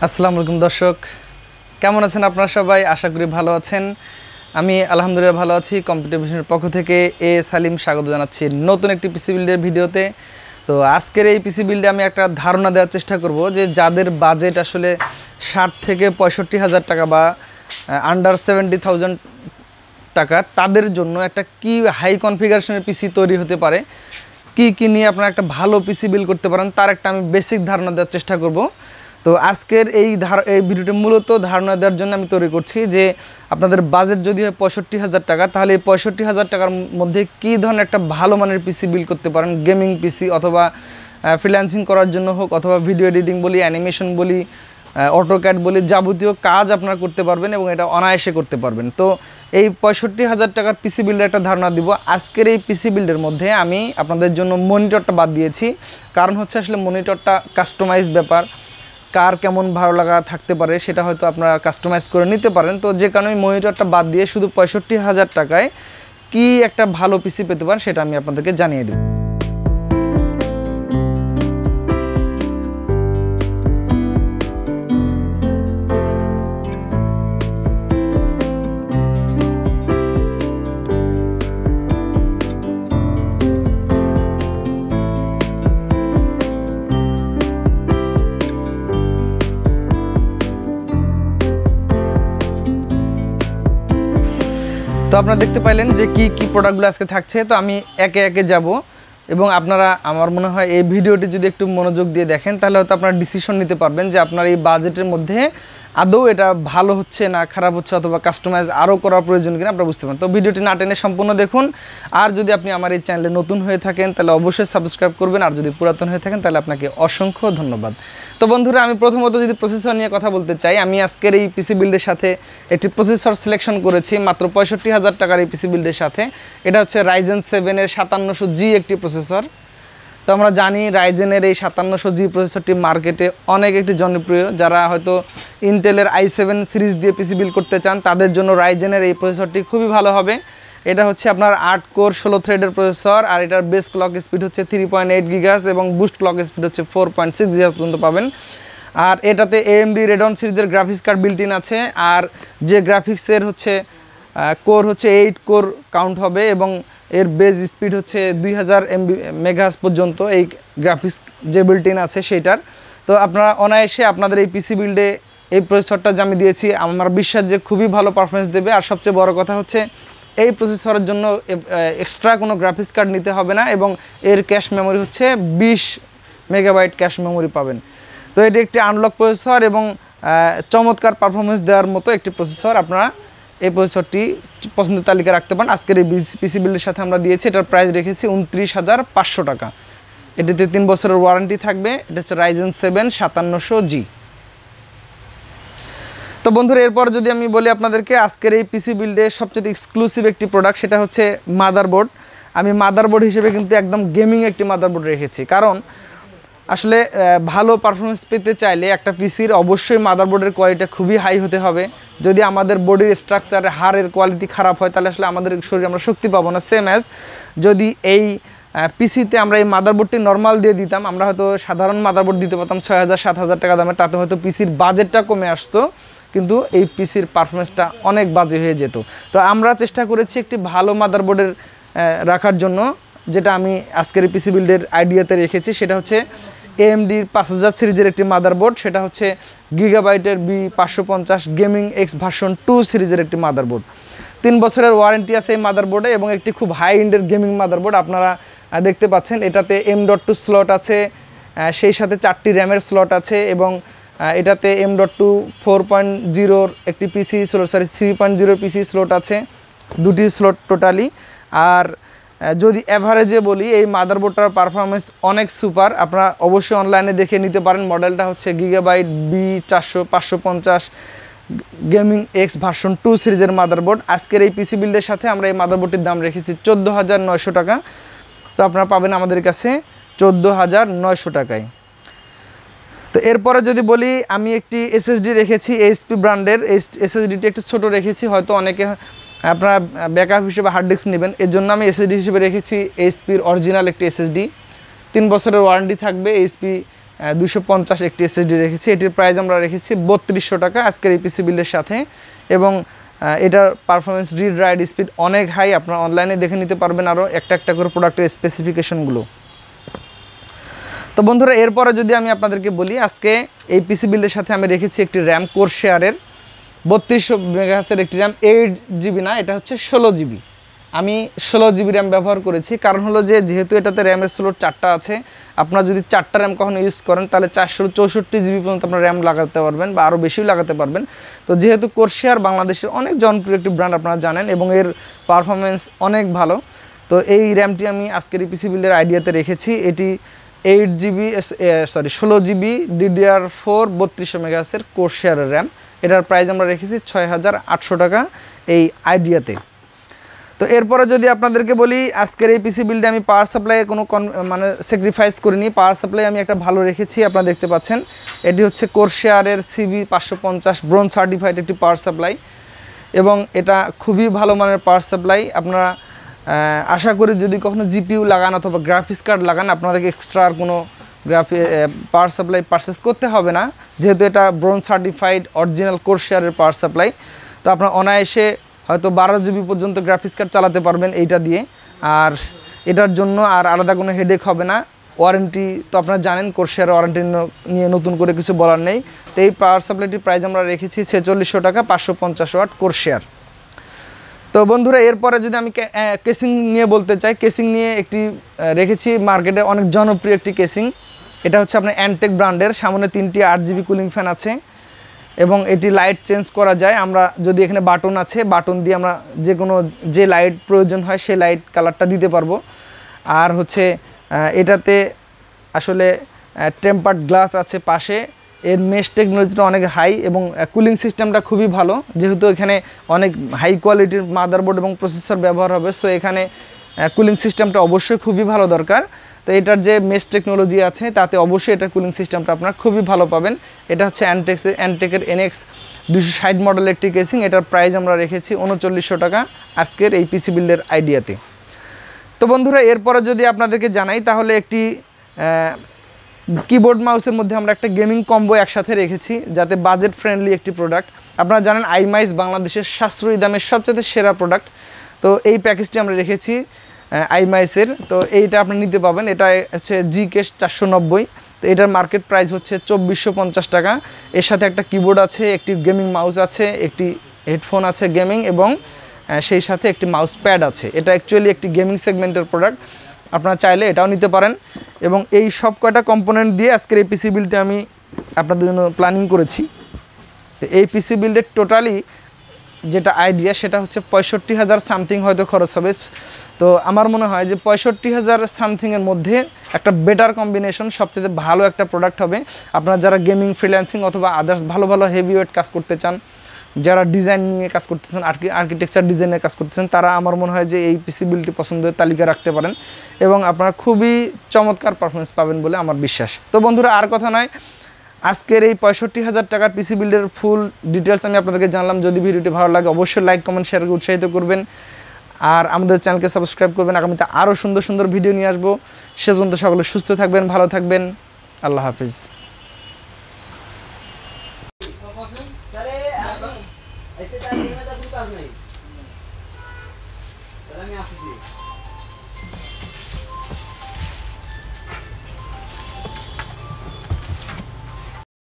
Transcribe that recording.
আসসালামু আলাইকুম দর্শক, কেমন আছেন আপনারা সবাই? আশা করি ভালো আছেন। আমি আলহামদুলিল্লাহ ভালো আছি। কম্পিউটার পক্ষ থেকে সালিম স্বাগত জানাচ্ছি নতুন একটি পিসি বিল্ডের ভিডিওতে। তো আজকের এই পিসি বিল্ডে আমি একটা ধারণা দেওয়ার চেষ্টা করব যে যাদের বাজেট আসলে 60 থেকে 65,000 টাকা বা আন্ডার 70,000 টাকা, তাদের জন্য একটা কি হাই কনফিগারেশনের পিসি তৈরি হতে পারে, কি নিয়ে আপনারা একটা ভালো পিসি বিল্ড করতে পারেন, তার একটা আমি বেসিক ধারণা দেওয়ার চেষ্টা করব। তো আজকের এই ভিডিওটি মূলত ধারণা দেওয়ার জন্য আমি তৈরি করছি যে আপনাদের বাজেট যদি হয় 65,000 টাকা, তাহলে এই 65,000 টাকার মধ্যে কী ধরনের একটা ভালো মানের পিসি বিল্ড করতে পারেন। গেমিং পিসি অথবা ফ্রিল্যান্সিং করার জন্য হোক, অথবা ভিডিও এডিটিং বলি, অ্যানিমেশন বলি, অটোক্যাড বলি, যাবতীয় কাজ আপনারা করতে পারবেন এবং এটা অনায়াসে করতে পারবেন। তো এই 65,000 টাকার পিসি বিল্ডের একটা ধারণা দিব। আজকের এই পিসি বিল্ডের মধ্যে আমি আপনাদের জন্য মনিটরটা বাদ দিয়েছি, কারণ হচ্ছে আসলে মনিটরটা কাস্টমাইজ ব্যাপার, কার কেমন ভালো লাগা থাকতে পারে সেটা হয়তো আপনারা কাস্টমাইজ করে নিতে পারেন। তো যে কারণে মনিটরটা বাদ দিয়ে শুধু 65,000 টাকায় কি একটা ভালো পিসি পেতে পারেন সেটা আমি আপনাদেরকে জানিয়ে দেব। তো আপনারা দেখতে পাইলেন যে কি প্রোডাক্টগুলো আজকে থাকছে। তো আমি একে একে যাব এবং আপনারা, আমার মনে হয় এই ভিডিওটি যদি একটু মনোযোগ দিয়ে দেখেন তাহলে হয়তো আপনারা ডিসিশন নিতে পারবেন যে আপনার এই বাজেটের মধ্যে আদৌ এটা ভালো হচ্ছে না খারাপ হচ্ছে, অথবা কাস্টমাইজ আরও করার প্রয়োজন কিনা আপনারা বুঝতে পারেন। তো ভিডিওটি না টেনে সম্পূর্ণ দেখুন। আর যদি আপনি আমার এই চ্যানেলে নতুন হয়ে থাকেন তাহলে অবশ্যই সাবস্ক্রাইব করবেন, আর যদি পুরাতন হয়ে থাকেন তাহলে আপনাকে অসংখ্য ধন্যবাদ। তো বন্ধুরা, আমি প্রথমত যদি প্রসেসর নিয়ে কথা বলতে চাই, আমি আজকের এই পিসি বিল্ডের সাথে একটি প্রসেসর সিলেকশন করেছি মাত্র 65,000 টাকার এই পিসি বিল্ডের সাথে। এটা হচ্ছে Ryzen 7-এর 5700G একটি প্রসেসর। তো আমরা জানি রাইজেনের এই 5700G প্রসেসরটি মার্কেটে অনেক একটি জনপ্রিয়। যারা হয়তো ইন্টেলের i7 সিরিজ দিয়ে পিসি বিল্ড করতে চান তাদের জন্য রাইজেনের এই প্রসেসরটি খুবই ভালো হবে। এটা হচ্ছে আপনার 8 কোর 16 থ্রেডের প্রসেসর, আর এটার বেস ক্লক স্পিড হচ্ছে 3.8 GHz এবং বুস্ট ক্লক স্পিড হচ্ছে 4.6 GHz পর্যন্ত পাবেন। আর এটাতে AMD Radeon সিরিজের গ্রাফিক্স কার্ড বিল্ট ইন আছে, আর যে গ্রাফিক্সের হচ্ছে কোর হচ্ছে 8 কোর কাউন্ট হবে এবং এর বেস স্পিড হচ্ছে 2000 মেগাহার্জ পর্যন্ত এই গ্রাফিক্স যে বিল্ট ইন আছে সেইটার। তো আপনারা অনায়াসে আপনাদের এই পিসি বিল্ডে এই প্রসেসরটা যে আমি দিয়েছি আমার বিশ্বাস যে খুবই ভালো পারফরমেন্স দেবে। আর সবচেয়ে বড় কথা হচ্ছে এই প্রসেসরের জন্য এক্সট্রা কোনো গ্রাফিক্স কার্ড নিতে হবে না এবং এর ক্যাশ মেমোরি হচ্ছে 20 মেগাবাইট ক্যাশ মেমোরি পাবেন। তো এটি একটি আনলক প্রসেসর এবং চমৎকার পারফরমেন্স দেওয়ার মতো একটি প্রসেসর। আপনারা এই প্রসেসরটি পছন্দের তালিকা রাখতে পারেন। আজকের এই পিসি বিল্ডের সাথে আমরা দিয়েছি, এটার প্রাইস রেখেছি 29,500 টাকা। এটিতে 3 বছরের ওয়ারেন্টি থাকবে। এটা হচ্ছে Ryzen 7 5700G। তো বন্ধুরা, এরপর যদি আমি বলি আপনাদেরকে আজকের এই পিসি বিল্ডে সবচেয়ে এক্সক্লুসিভ একটি প্রোডাক্ট, সেটা হচ্ছে মাদারবোর্ড। আমি মাদারবোর্ড হিসেবে কিন্তু একদম গেমিং একটি মাদারবোর্ড রেখেছি, কারণ আসলে ভালো পারফরমেন্স পেতে চাইলে একটা পিসির অবশ্যই মাদারবোর্ডের কোয়ালিটি খুবই হাই হতে হবে। যদি আমাদের বডির স্ট্রাকচার হাড়ের কোয়ালিটি খারাপ হয় তাহলে আসলে আমাদের শরীরে আমরা শক্তি পাবো না। সেম অ্যাজ যদি এই পিসিতে আমরা এই মাদারবোর্ডটি নর্মাল দিয়ে দিতাম, আমরা হয়তো সাধারণ মাদারবোর্ড দিতে পারতাম 6,000-7,000 টাকা দামের, তাতে হয়তো পিসির বাজেটটা কমে আসতো, কিন্তু এই পিসির পারফরমেন্সটা অনেক বাজে হয়ে যেত। তো আমরা চেষ্টা করেছি একটি ভালো মাদারবোর্ডের রাখার জন্য, যেটা আমি আজকের এই পিসি বিল্ডের আইডিয়াতে রেখেছি। সেটা হচ্ছে AMD 5000 সিরিজের একটি মাদারবোর্ড, সেটা হচ্ছে গিগাবাইটের B550 গেমিং এক্স ভার্সন 2 সিরিজের একটি মাদারবোর্ড। 3 বছরের ওয়ারেন্টি আছে এই মাদারবোর্ডে এবং একটি খুব হাই এন্ডের গেমিং মাদারবোর্ড। আপনারা দেখতে পাচ্ছেন এটাতে M.2 স্লট আছে, সেই সাথে 4টি র্যামের স্লট আছে এবং এটাতে M.2 4.0 একটি পিসি 3.0 পিসি স্লট আছে, 2টি স্লট টোটালি। আর যদি অ্যাভারেজে বলি এই মাদারবোর্ডটার পারফরমেন্স অনেক সুপার। আপনারা অবশ্যই অনলাইনে দেখে নিতে পারেন। মডেলটা হচ্ছে gigabyte B550 gaming x version 2 সিরিজের মাদারবোর্ড। আজকের এই পিসি বিল্ডের সাথে আমরা এই মাদারবোর্ডটির দাম রেখেছি 14,900 টাকা। তো আপনারা পাবেন আমাদের কাছে 14,900 টাকায়। তো এরপরে যদি বলি, আমি একটি SSD রেখেছি HP ব্র্যান্ডের। SSDটি একটু ছোট রেখেছি, হয়তো অনেকে আপনারা ব্যাকআপ হিসেবে হার্ড ডিস্ক নেবেন, এর জন্য আমি SSD হিসেবে রেখেছি HPর অরিজিনাল একটি SSD। 3 বছরের ওয়ারেন্টি থাকবে। HP 250 একটি SSD রেখেছি। এটির প্রাইস আমরা রেখেছি 3200 টাকা আজকের এই পিসি বিল্ডের সাথে। এবং এটার পারফরমেন্স, রিড রাইট স্পিড অনেক হাই, আপনারা অনলাইনে দেখে নিতে পারবেন আরও একটা করে প্রোডাক্টের স্পেসিফিকেশনগুলো। তো বন্ধুরা, এরপরে যদি আমি আপনাদেরকে বলি, আজকে এই পিসি বিল্ডের সাথে আমি রেখেছি একটি র্যাম কোরশেয়ারের 3200 মেগাহার্টজের একটি র্যাম, 8GB না, এটা হচ্ছে 16GB। আমি 16GB র্যাম ব্যবহার করেছি, কারণ হলো যেহেতু এটাতে র্যামের স্লট 4টা আছে, আপনারা যদি 4টা র্যাম কখনো ইউজ করেন তাহলে 464GB পর্যন্ত আপনার র্যাম লাগাতে পারবেন বা আরও বেশিও লাগাতে পারবেন। তো যেহেতু কোরশেয়ার বাংলাদেশের অনেক জনপ্রিয় একটি ব্র্যান্ড আপনারা জানেন এবং এর পারফরমেন্স অনেক ভালো, তো এই র্যামটি আমি আজকের এই পিসি বিল্ডের আইডিয়াতে রেখেছি। এটি 16GB DDR4 3200 মেগাহার্টজের কোরশেয়ারের র্যাম। এটার প্রাইস আমরা রেখেছি 6800 টাকা এই আইডিয়াতে। তো এরপরে যদি আপনাদেরকে বলি, আজকের এই পিসি বিল্ডে আমি পাওয়ার সাপ্লাই কোনো স্যাক্রিফাইস করিনি। পাওয়ার সাপ্লাই আমি একটা ভালো রেখেছি, আপনারা দেখতে পাচ্ছেন। এটি হচ্ছে কোরশেয়ারের CB550 ব্রোঞ্জ সার্টিফাইড একটি পাওয়ার সাপ্লাই এবং এটা খুবই ভালো মানের পাওয়ার সাপ্লাই। আপনারা আশা করি যদি কখনো জিপিইউ লাগান অথবা গ্রাফিক্স কার্ড লাগান, আপনাদেরকে এক্সট্রা আর কোনো পাওয়ার সাপ্লাই পারচেস করতে হবে না, যেহেতু এটা ব্রোঞ্জ সার্টিফাইড অরিজিনাল কোরশেয়ারের পাওয়ার সাপ্লাই। তো আপনারা অনায়াসে হয়তো 12GB পর্যন্ত গ্রাফিক্স কার্ড চালাতে পারবেন এইটা দিয়ে, আর এটার জন্য আর আলাদা কোনো হেডেক হবে না। ওয়ারেন্টি তো আপনারা জানেন, কোরশেয়ারের ওয়ারেন্টি নিয়ে নতুন করে কিছু বলার নেই। তো এই পাওয়ার সাপ্লাইটির প্রাইস আমরা রেখেছি 4600 টাকা, 550 ওয়াট কোরশেয়ার। তো বন্ধুরা, এরপরে যদি আমি কেসিং নিয়ে বলতে চাই, কেসিং নিয়ে একটি রেখেছি মার্কেটে অনেক জনপ্রিয় একটি কেসিং। এটা হচ্ছে আপনার অ্যান্টেক ব্র্যান্ডের, সামনে 3টি 8GB কুলিং ফ্যান আছে এবং এটি লাইট চেঞ্জ করা যায়। আমরা যদি এখানে বাটন আছে, বাটন দিয়ে আমরা যে লাইট প্রয়োজন হয় সেই লাইট কালারটা দিতে পারবো। আর হচ্ছে এটাতে আসলে টেম্পার্ড গ্লাস আছে পাশে। এর মেশ টেকনোলজিটা অনেক হাই এবং কুলিং সিস্টেমটা খুবই ভালো, যেহেতু এখানে অনেক হাই কোয়ালিটির মাদারবোর্ড এবং প্রসেসর ব্যবহার হবে, সো এখানে কুলিং সিস্টেমটা অবশ্যই খুবই ভালো দরকার। তো এটার যে মেশ টেকনোলজি আছে তাতে অবশ্যই এটার কুলিং সিস্টেমটা আপনারা খুবই ভালো পাবেন। এটা হচ্ছে অ্যান্টেকের NX 260 মডেলের একটি কেসিং। এটার প্রাইস আমরা রেখেছি 3900 টাকা আজকের এই পিসি বিল্ডের আইডিয়াতে। তো বন্ধুরা, এরপরে যদি আপনাদেরকে জানাই, তাহলে একটি কিবোর্ড মাউসের মধ্যে আমরা একটা গেমিং কম্বো একসাথে রেখেছি, যাতে বাজেট ফ্রেন্ডলি একটি প্রোডাক্ট। আপনারা জানেন আইমাইস বাংলাদেশের সাশ্রয়ী দামের সবচেয়ে সেরা প্রোডাক্ট। তো এই প্যাকেজটি আমরা রেখেছি আইমাইসের। তো এইটা আপনি নিতে পাবেন, এটা হচ্ছে GK 490। তো এটার মার্কেট প্রাইস হচ্ছে 2450 টাকা। এর সাথে একটা কিবোর্ড আছে, একটি গেমিং মাউস আছে, একটি হেডফোন আছে গেমিং এবং সেই সাথে একটি মাউস প্যাড আছে। এটা অ্যাকচুয়ালি একটি গেমিং সেগমেন্টের প্রোডাক্ট, আপনারা চাইলে এটাও নিতে পারেন। এবং এই সব কয়টা কম্পোনেন্ট দিয়ে আজকের এই পিসি বিল্ডটা আমি আপনাদের জন্য প্ল্যানিং করেছি। তো এই পিসি বিল্ডের টোটালি যেটা আইডিয়া সেটা হচ্ছে 65,000 সামথিং হয়তো খরচ হবে। তো আমার মনে হয় যে 65,000 সামথিংয়ের মধ্যে একটা বেটার কম্বিনেশন, সবচেয়ে ভালো একটা প্রোডাক্ট হবে। আপনারা যারা গেমিং, ফ্রিল্যান্সিং অথবা আদার্স ভালো হেভিওয়েট কাজ করতে চান, যারা ডিজাইন নিয়ে কাজ করতেছেন, আর্কিটেকচার ডিজাইনের কাজ করতেছেন, তারা আমার মনে হয় যে এই পিসি বিল্ডটি পছন্দের তালিকা রাখতে পারেন এবং আপনারা খুবই চমৎকার পারফরমেন্স পাবেন বলে আমার বিশ্বাস। তো বন্ধুরা, আর কথা নয়, আজকের এই 65,000 টাকার পিসি বিল্ডের ফুল ডিটেলস আমি আপনাদেরকে জানলাম। যদি ভিডিওটি ভালো লাগে অবশ্যই লাইক, কমেন্ট, শেয়ার করে উৎসাহিত করবেন আর আমাদের চ্যানেলকে সাবস্ক্রাইব করবেন। আগামীতে আরও সুন্দর ভিডিও নিয়ে আসবো। সে পর্যন্ত সকলে সুস্থ থাকবেন, ভালো থাকবেন। আল্লাহ হাফিজ। ऐसे टाइम में तो कुछ नहीं